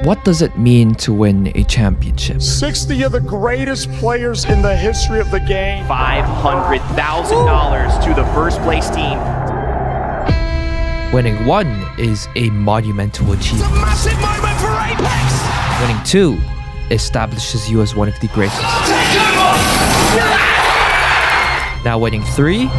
What does it mean to win a championship? 60 of the greatest players in the history of the game. $500,000 to the first place team. Winning 1 is a monumental achievement. It's a massive moment for Apex! Winning 2 establishes you as one of the greatest. Now winning 3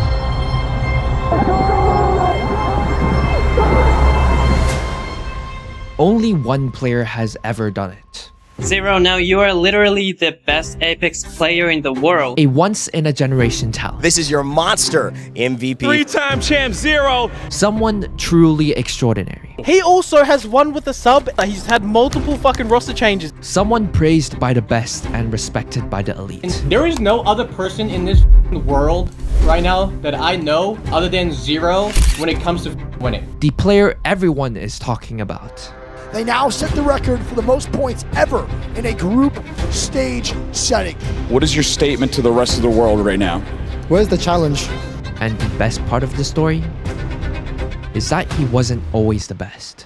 only one player has ever done it. Zero, now you are literally the best Apex player in the world. A once-in-a-generation talent. This is your monster MVP. Three-time champ, Zero. Someone truly extraordinary. He also has won with a sub. He's had multiple fucking roster changes. Someone praised by the best and respected by the elite. There is no other person in this world right now that I know other than Zero when it comes to winning. The player everyone is talking about. They now set the record for the most points ever in a group stage setting. What is your statement to the rest of the world right now? Where's the challenge? And the best part of the story is that he wasn't always the best.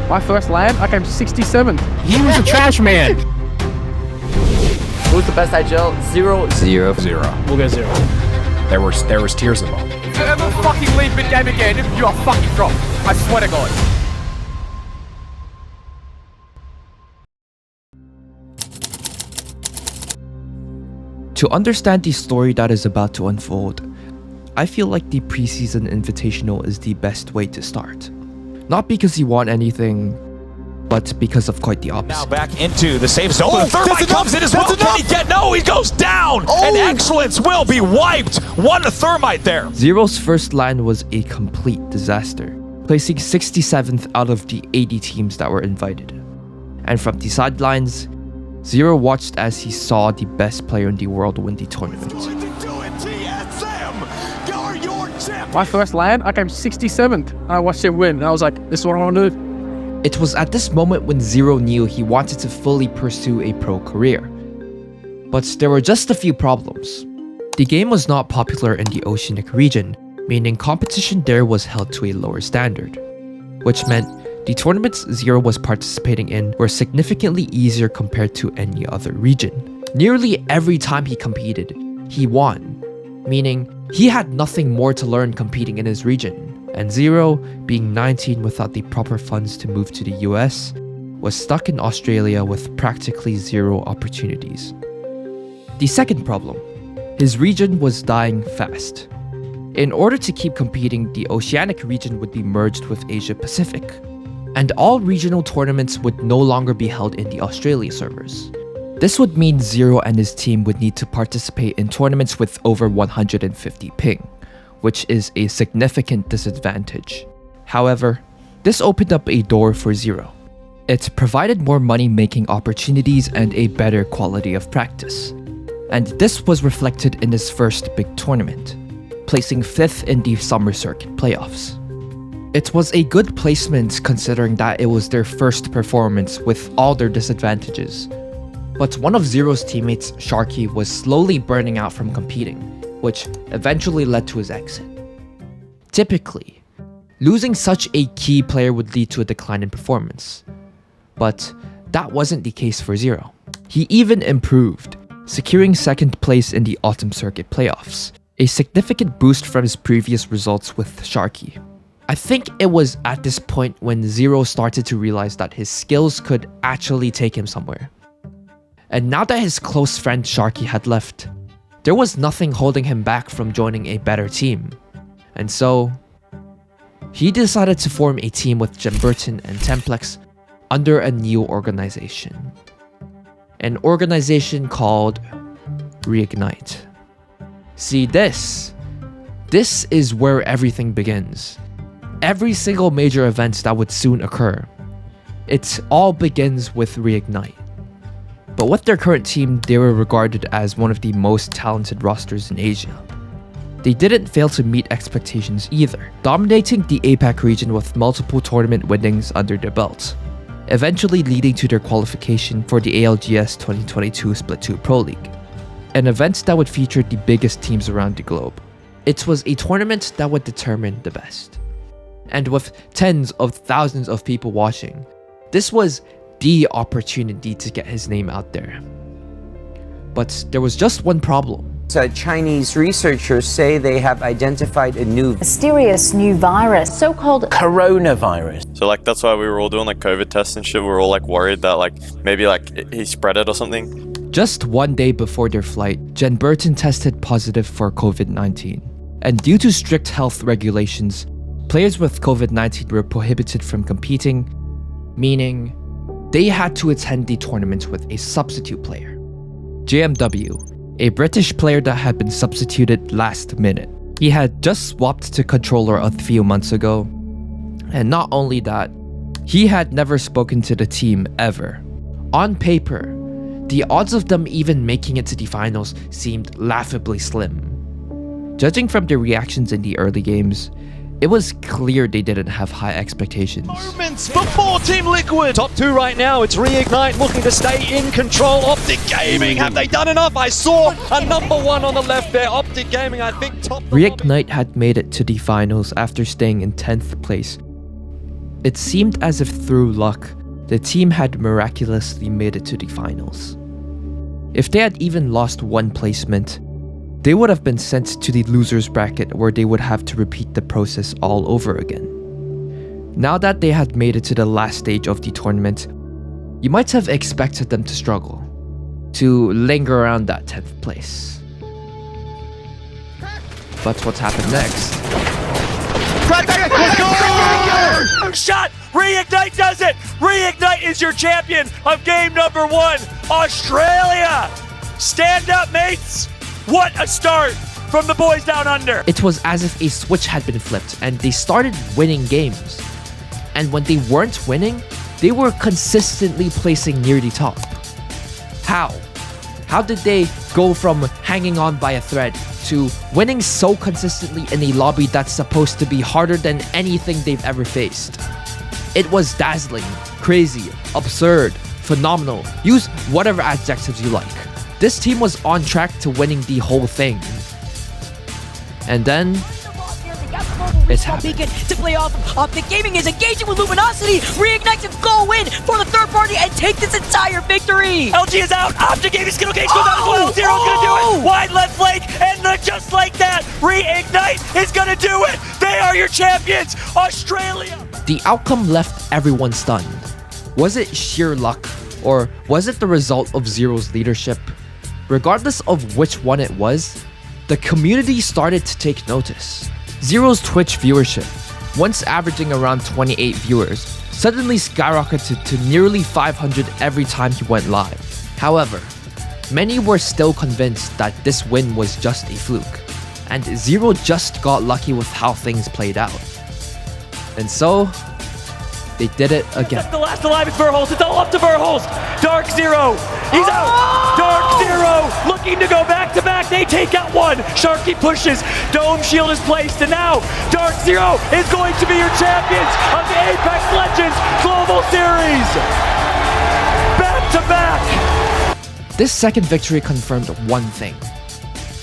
My first land, I came 67th. He was a trash man. Who's the best IGL? Zero. Zero. We'll go Zero. There was tears involved. If you ever fucking leave mid-game again, you are fucking dropped. I swear to God. To understand the story that is about to unfold, I feel like the preseason invitational is the best way to start. Not because he won anything, but because of quite the opposite. Now back into the safe zone. The thermite comes in as well. Can he get? No, he goes down. And excellence will be wiped. One thermite there. Zero's first LAN was a complete disaster, placing 67th out of the 80 teams that were invited. And from the sidelines, Zero watched as he saw the best player in the world win the tournament. My first land, I came 67th. I watched him win, and I was like, this is what I want to do. It was at this moment when Zero knew he wanted to fully pursue a pro career. But there were just a few problems. The game was not popular in the Oceanic region, meaning competition there was held to a lower standard, which meant the tournaments Zero was participating in were significantly easier compared to any other region. Nearly every time he competed, he won, meaning he had nothing more to learn competing in his region, and Zero, being 19 without the proper funds to move to the US, was stuck in Australia with practically zero opportunities. The second problem, his region was dying fast. In order to keep competing, the Oceanic region would be merged with Asia Pacific, and all regional tournaments would no longer be held in the Australia servers. This would mean Zero and his team would need to participate in tournaments with over 150 ping, which is a significant disadvantage. However, this opened up a door for Zero. It provided more money-making opportunities and a better quality of practice. And this was reflected in his first big tournament, placing 5th in the Summer Circuit playoffs. It was a good placement considering that it was their first performance with all their disadvantages. But one of Zero's teammates, Sharky, was slowly burning out from competing, which eventually led to his exit. Typically, losing such a key player would lead to a decline in performance. But that wasn't the case for Zero. He even improved, securing 2nd place in the Autumn Circuit playoffs, a significant boost from his previous results with Sharky. I think it was at this point when Zero started to realize that his skills could actually take him somewhere. And now that his close friend Sharky had left, there was nothing holding him back from joining a better team. And so, he decided to form a team with Jim Burton and Templex under a new organization. An organization called Reignite. See, this is where everything begins. Every single major event that would soon occur. It all begins with Reignite. But with their current team, they were regarded as one of the most talented rosters in Asia. They didn't fail to meet expectations either, dominating the APAC region with multiple tournament winnings under their belt, eventually leading to their qualification for the ALGS 2022 Split 2 Pro League, an event that would feature the biggest teams around the globe. It was a tournament that would determine the best. And with tens of thousands of people watching, This was the opportunity to get his name out there. But there was just one problem. Chinese researchers say they have identified a mysterious new virus, so-called coronavirus. So like that's why we were all doing like COVID tests and shit. We were all like worried that like maybe like he spread it or something. Just one day before their flight, Jen Burton tested positive for COVID-19. And due to strict health regulations, players with COVID-19 were prohibited from competing, meaning they had to attend the tournament with a substitute player. JMW, a British player that had been substituted last minute. He had just swapped to controller a few months ago. And not only that, he had never spoken to the team ever. On paper, the odds of them even making it to the finals seemed laughably slim. Judging from their reactions in the early games, it was clear they didn't have high expectations. Moments before Team Liquid. Top 2 right now. It's Reignite looking to stay in control. Optic Gaming, have they done enough? I saw a number 1 on the left there. Optic Gaming, I think top. Reignite had made it to the finals after staying in 10th place. It seemed as if through luck, the team had miraculously made it to the finals. If they had even lost one placement, they would have been sent to the losers bracket where they would have to repeat the process all over again. Now that they had made it to the last stage of the tournament, you might have expected them to struggle, to linger around that 10th place. But what's happened next? Shot! Reignite does it! Reignite is your champion of game number 1. Australia! Stand up, mates! What a start from the boys down under! It was as if a switch had been flipped and they started winning games. And when they weren't winning, they were consistently placing near the top. How? How did they go from hanging on by a thread to winning so consistently in a lobby that's supposed to be harder than anything they've ever faced? It was dazzling, crazy, absurd, phenomenal. Use whatever adjectives you like. This team was on track to winning the whole thing. And then it's happened. To play off of Optic Gaming is engaging with Luminosity. Reignite to go in for the third party and take this entire victory. LG is out. Optic Gaming skill gauge goes out as well. Zero's gonna do it. Wide left flank, and just like that, Reignite is gonna do it. They are your champions, Australia. The outcome left everyone stunned. Was it sheer luck, or was it the result of Zero's leadership? Regardless of which one it was, the community started to take notice. Zero's Twitch viewership, once averaging around 28 viewers, suddenly skyrocketed to nearly 500 every time he went live. However, many were still convinced that this win was just a fluke, and Zero just got lucky with how things played out. And so, they did it again. That's the last alive is Verholz. It's all up to Verholz. Dark Zero. He's out. Dark Zero looking to go back to back. They take out one. Sharky pushes. Dome shield is placed. And now Dark Zero is going to be your champions of the Apex Legends Global Series. Back to back. This second victory confirmed one thing.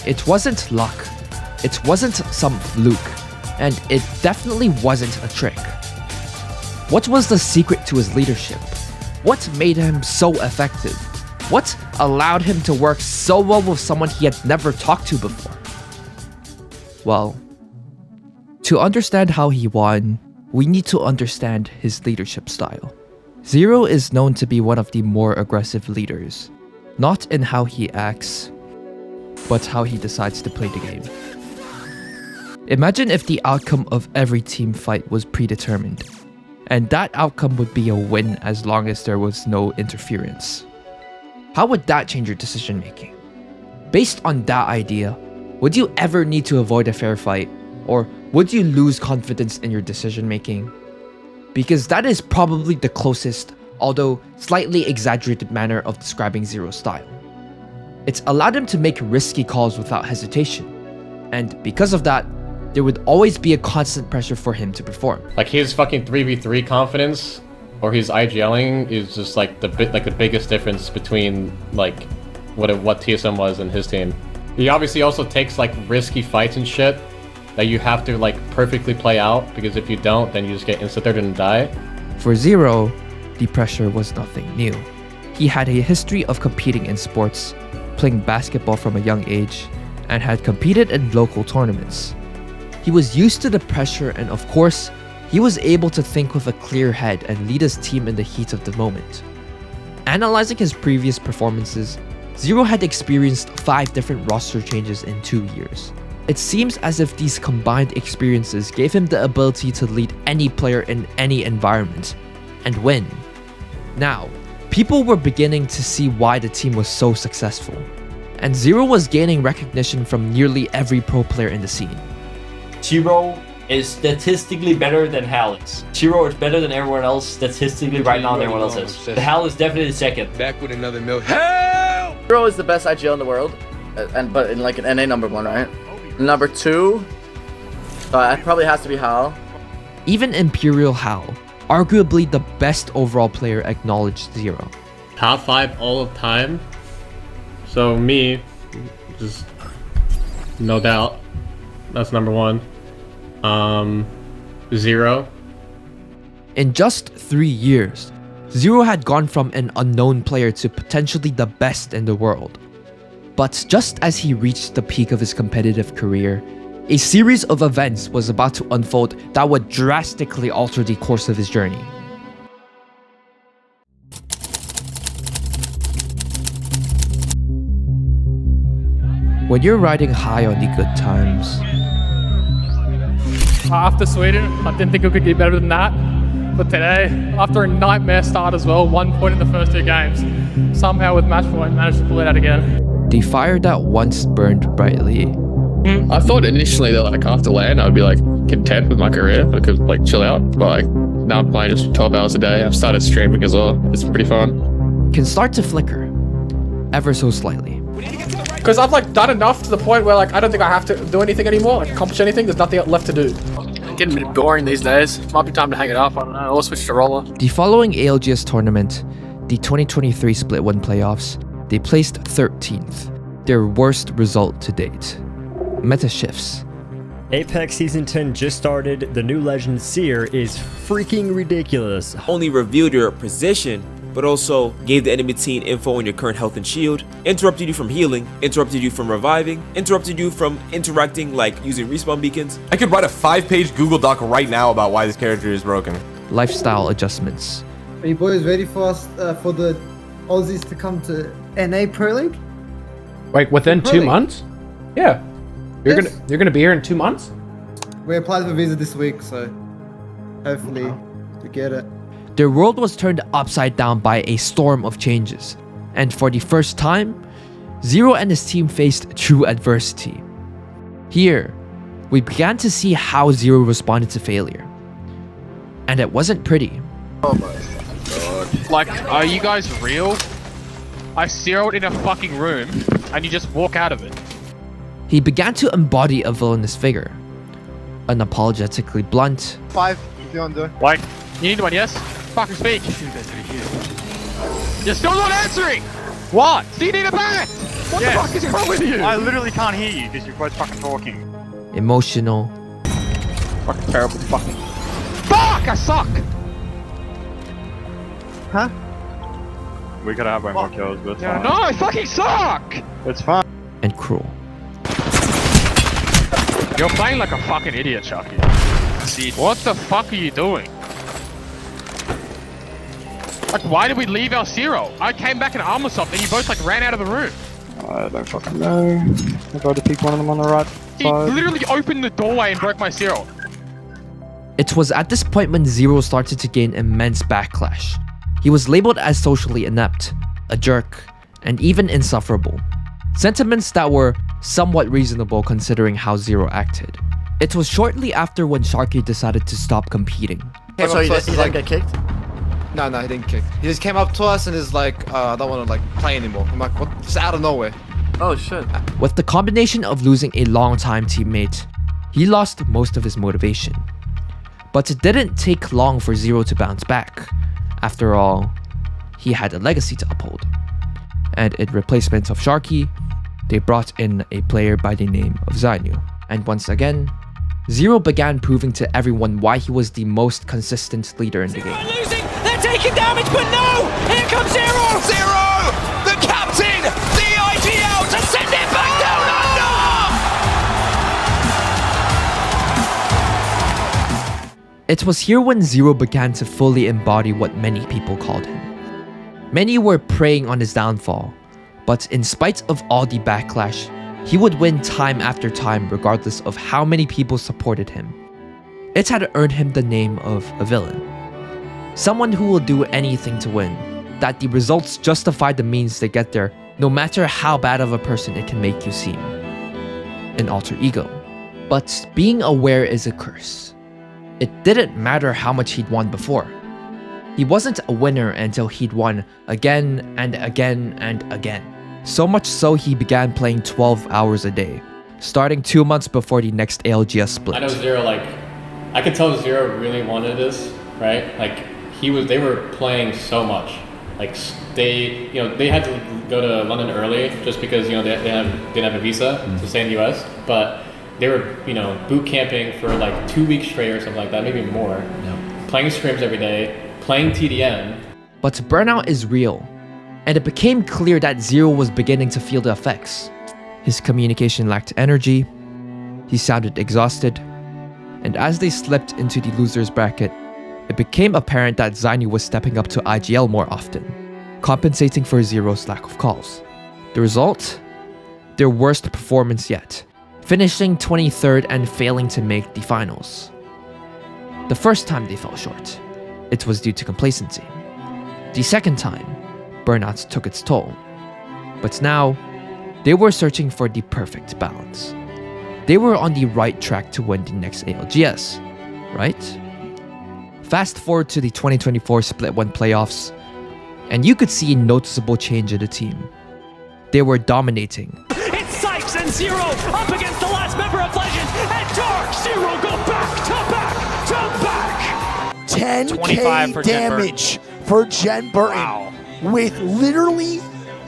It wasn't luck. It wasn't some fluke. And it definitely wasn't a trick. What was the secret to his leadership? What made him so effective? What allowed him to work so well with someone he had never talked to before? Well, to understand how he won, we need to understand his leadership style. Zero is known to be one of the more aggressive leaders, not in how he acts, but how he decides to play the game. Imagine if the outcome of every team fight was predetermined, and that outcome would be a win as long as there was no interference. How would that change your decision making? Based on that idea, would you ever need to avoid a fair fight, or would you lose confidence in your decision making? Because that is probably the closest, although slightly exaggerated manner of describing Zero's style. It's allowed him to make risky calls without hesitation, and because of that, there would always be a constant pressure for him to perform. Like his fucking 3v3 confidence or his IGLing is just like the biggest difference between like what TSM was and his team. He obviously also takes like risky fights and shit that you have to like perfectly play out, because if you don't, then you just get insta-thirded and die. For Zero, the pressure was nothing new. He had a history of competing in sports, playing basketball from a young age, and had competed in local tournaments. He was used to the pressure, and of course, he was able to think with a clear head and lead his team in the heat of the moment. Analyzing his previous performances, Zero had experienced 5 different roster changes in 2 years. It seems as if these combined experiences gave him the ability to lead any player in any environment and win. Now, people were beginning to see why the team was so successful, and Zero was gaining recognition from nearly every pro player in the scene. Zero is statistically better than Halix. Zero is better than everyone else statistically right now than everyone else is. The Hal is definitely the second. Back with another milk. Hell! Zero is the best IGL in the world, but in like an NA number 1, right? Number 2, it probably has to be Hal. Even Imperial Hal, arguably the best overall player, acknowledged Zero. Top 5 all of time. So me, just no doubt. That's number 1. Zero. In just 3 years, Zero had gone from an unknown player to potentially the best in the world. But just as he reached the peak of his competitive career, a series of events was about to unfold that would drastically alter the course of his journey. When you're riding high on the good times, After Sweden, I didn't think it could get better than that. But today, after a nightmare start as well, 1 point in the first 2 games, somehow with match point managed to pull it out again. the fire that once burned brightly. I thought initially that like after LAN I'd be like content with my career. I could like chill out, but like now I'm playing just 12 hours a day. I've started streaming as well. It's pretty fun. Can start to flicker, ever so slightly. Because I've like done enough to the point where like I don't think I have to do anything anymore, like accomplish anything. There's nothing left to do. It's getting a bit boring these days. Might be time to hang it up. I don't know. Or switch to roller. The following ALGS tournament, the 2023 Split 1 playoffs, they placed 13th, their worst result to date. Meta shifts. Apex Season 10 just started. The new legend Seer is freaking ridiculous. Only revealed your position, but also gave the enemy team info on your current health and shield, interrupted you from healing, interrupted you from reviving, interrupted you from interacting like using respawn beacons. I could write a 5-page Google Doc right now about why this character is broken. Lifestyle adjustments. Are you boys ready for us for the Aussies to come to NA Pro League? Wait, within 2 months? Yeah. You're gonna be here in 2 months? We applied for visa this week, so hopefully we get it. Their world was turned upside down by a storm of changes, and for the first time, Zero and his team faced true adversity. Here, we began to see how Zero responded to failure. And it wasn't pretty. Oh my god. Like, are you guys real? I zeroed in a fucking room, and you just walk out of it. He began to embody a villainous figure, unapologetically blunt. 5, if you want to. Like, you need one, yes? Fucking speak. You're still not answering! What? Do you need a bat? What the fuck is wrong with you? I literally can't hear you because you're both fucking talking. Emotional. Fucking terrible fucking. Fuck! I suck! Huh? We could have way more kills, but it's fine. No, I fucking suck! It's fine. And cruel. You're playing like a fucking idiot, Chucky. What the fuck are you doing? Like, why did we leave our Zero? I came back and armor swapped and you both like ran out of the room. I don't fucking know. I tried to pick one of them on the right He side. literally opened the doorway and broke my Zero. It was at this point when Zero started to gain immense backlash. He was labeled as socially inept, a jerk, and even insufferable. Sentiments that were somewhat reasonable considering how Zero acted. It was shortly after when Sharky decided to stop competing. Okay, so he didn't get kicked? No, he didn't kick. He just came up to us and is like, I don't want to like play anymore. I'm like, what? Just out of nowhere. Oh shit. With the combination of losing a long-time teammate, he lost most of his motivation. But it didn't take long for Zero to bounce back. After all, he had a legacy to uphold. And in replacement of Sharky, they brought in a player by the name of Zainu. And once again, Zero began proving to everyone why he was the most consistent leader in the game. Losing, they're taking damage, but no! Here comes Zero! Zero! The captain! The IGL to send it back down under! It was here when Zero began to fully embody what many people called him. Many were preying on his downfall, but in spite of all the backlash, he would win time after time regardless of how many people supported him. It had earned him the name of a villain. Someone who will do anything to win, that the results justify the means to get there, no matter how bad of a person it can make you seem. An alter ego. But being aware is a curse. It didn't matter how much he'd won before. He wasn't a winner until he'd won again and again and again. So much so he began playing 12 hours a day, starting 2 months before the next ALGS split. I know Zero, I could tell Zero really wanted this, right? They were playing so much. They had to go to London early just because, they didn't have a visa to stay in the US, but they were, boot camping for 2 weeks straight or something like that, maybe more. Playing scrims every day, playing TDM. But burnout is real, and it became clear that Zero was beginning to feel the effects. His communication lacked energy, he sounded exhausted, and as they slipped into the losers bracket, it became apparent that Zainu was stepping up to IGL more often, compensating for Zero's lack of calls. The result? Their worst performance yet, finishing 23rd and failing to make the finals. The first time they fell short, it was due to complacency. The second time, burnout took its toll. But now, they were searching for the perfect balance. They were on the right track to win the next ALGS, right? Fast forward to the 2024 Split 1 playoffs, and you could see a noticeable change in the team. They were dominating. It's Sykes and Zero up against the last member of Legend, and Dark Zero go back to back to back! 10k damage for Jen Burton with literally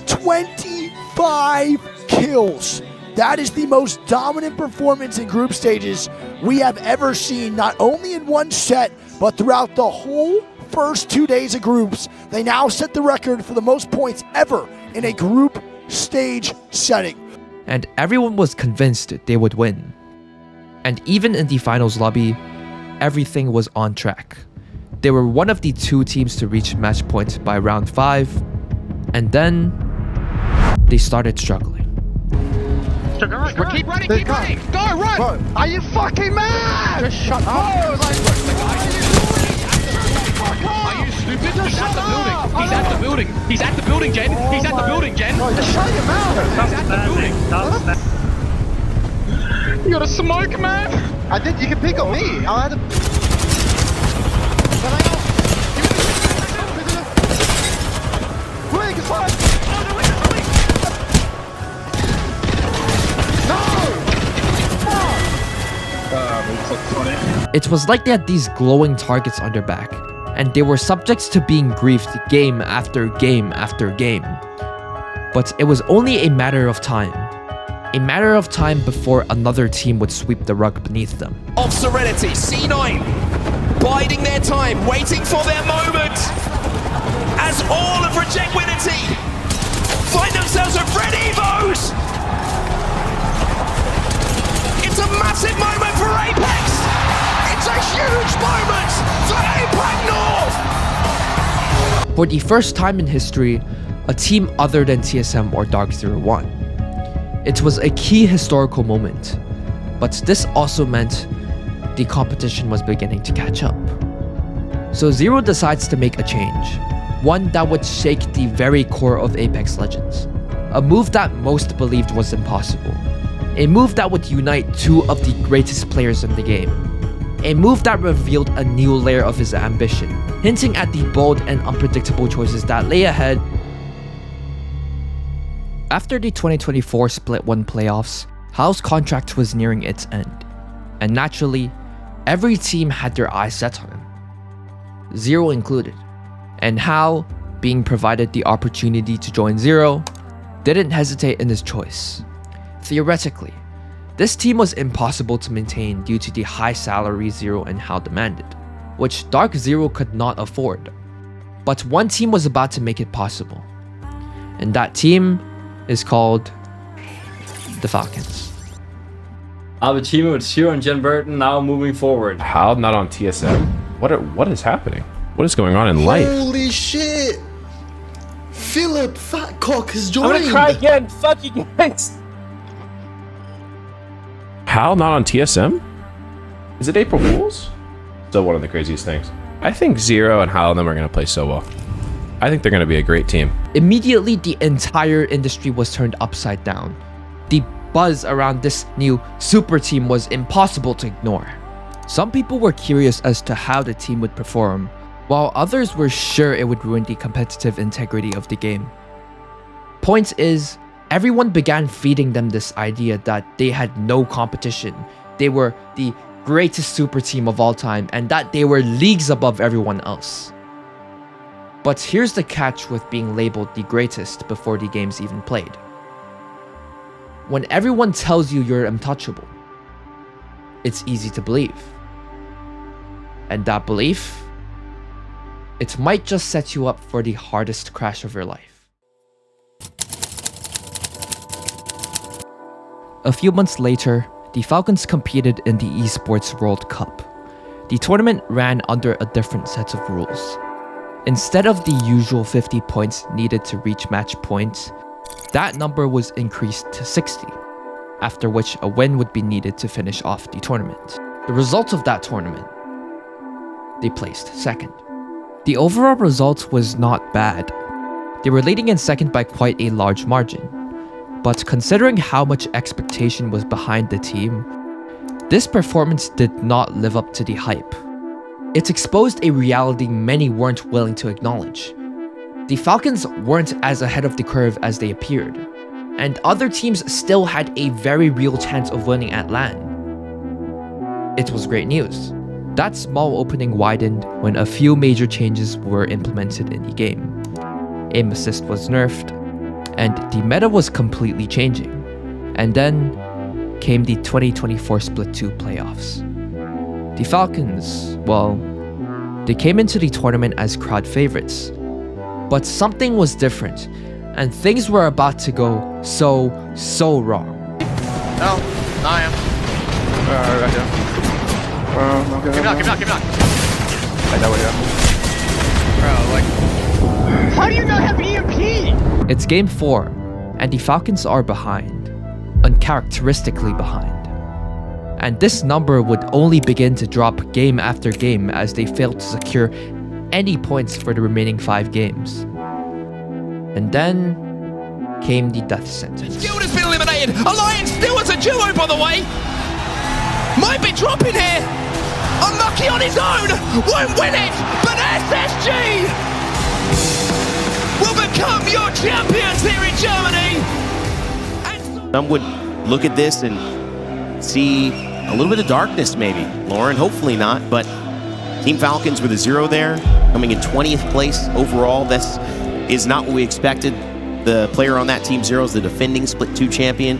25 kills. That is the most dominant performance in group stages we have ever seen, not only in one set, but throughout the whole first 2 days of groups. They now set the record for the most points ever in a group stage setting. And everyone was convinced they would win. And even in the finals lobby, everything was on track. They were one of the 2 teams to reach match point by round 5, and then they started struggling. Keep running, keep running! Go, run! Bro, are you fucking mad? Just shut up! Bro, Are you stupid? He's at the building! He's at the building! He's at the building, Jen! He's at the building, Jen! Bro, just shut your mouth! He's at the building! You got a smoke, man! I did, you can pick on me! I had to... Quick, it's fine! It was like they had these glowing targets on their back, and they were subjects to being briefed game after game after game. But it was only a matter of time. A matter of time before another team would sweep the rug beneath them. Of Serenity, C9, biding their time, waiting for their moment. As all of Rejectwinity find themselves with red Evos. It's a massive moment for Apex. It's a huge moment for Apex North. For the first time in history, a team other than TSM or Dark Zero won. It was a key historical moment, but this also meant the competition was beginning to catch up. So Zero decides to make a change, one that would shake the very core of Apex Legends. A move that most believed was impossible. A move that would unite 2 of the greatest players in the game. A move that revealed a new layer of his ambition, hinting at the bold and unpredictable choices that lay ahead. After the 2024 Split 1 playoffs, Hao's contract was nearing its end, and naturally, every team had their eyes set on him, Zero included. And Hao, being provided the opportunity to join Zero, didn't hesitate in his choice. Theoretically, this team was impossible to maintain due to the high salary Zero and Hao demanded, which Dark Zero could not afford. But one team was about to make it possible. And that team is called the Falcons. I have a team with Zero and Jen Burton now moving forward. How not on TSM? What is happening? What is going on in life? Holy shit! Philip Fatcock has joined! I'm gonna try again. Fuck you guys. Hal not on TSM? Is it April Fools? Still one of the craziest things. I think Zero and Hal and them are going to play so well. I think they're going to be a great team. Immediately, the entire industry was turned upside down. The buzz around this new super team was impossible to ignore. Some people were curious as to how the team would perform, while others were sure it would ruin the competitive integrity of the game. Point is, everyone began feeding them this idea that they had no competition, they were the greatest super team of all time, and that they were leagues above everyone else. But here's the catch with being labeled the greatest before the game's even played. When everyone tells you you're untouchable, it's easy to believe. And that belief, it might just set you up for the hardest crash of your life. A few months later, the Falcons competed in the Esports World Cup. The tournament ran under a different set of rules. Instead of the usual 50 points needed to reach match point, that number was increased to 60, after which a win would be needed to finish off the tournament. The result of that tournament, they placed second. The overall result was not bad. They were leading in second by quite a large margin. But considering how much expectation was behind the team, this performance did not live up to the hype. It exposed a reality many weren't willing to acknowledge. The Falcons weren't as ahead of the curve as they appeared, and other teams still had a very real chance of winning at LAN. It was great news. That small opening widened when a few major changes were implemented in the game. Aim assist was nerfed, and the meta was completely changing. And then came the 2024 Split 2 playoffs. The Falcons, well, they came into the tournament as crowd favorites. But something was different, and things were about to go so wrong. No, I am. Right here. Okay. Give me knock. I know where you are. Bro, like... How do you not have EMP? It's game 4, and the Falcons are behind, uncharacteristically behind. And this number would only begin to drop game after game as they failed to secure any points for the remaining 5 games. And then came the death sentence. Guild has been eliminated. Alliance still as a duo, by the way. Might be dropping here. Unlucky on his own. Won't win it, but SSG will become your champions here in Germany. Some would look at this and see a little bit of darkness maybe. Lauren, hopefully not, but Team Falcons with a 0 there, coming in 20th place overall. This is not what we expected. The player on that Team 0 is the defending Split 2 champion.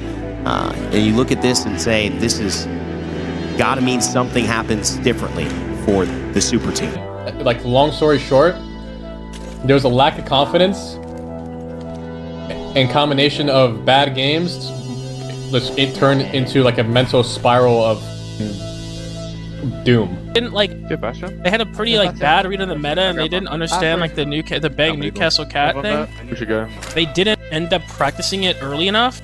And you look at this and say, this is gotta mean something happens differently for the super team. Like, long story short, there was a lack of confidence and combination of bad games. It turned into like a mental spiral of doom. Didn't they had a pretty bad read of the meta, and they didn't understand the big Newcastle cat thing. We should go. They didn't end up practicing it early enough,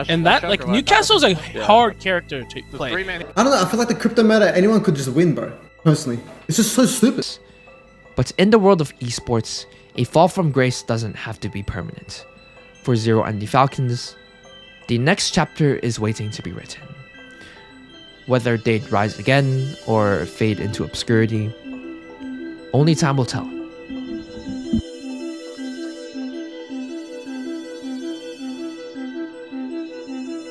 and that Newcastle's a hard character to play. I don't know. I feel like the crypto meta, anyone could just win, bro. Personally, it's just so stupid. But in the world of esports, a fall from grace doesn't have to be permanent. For Zero and the Falcons, the next chapter is waiting to be written. Whether they'd rise again or fade into obscurity, only time will tell.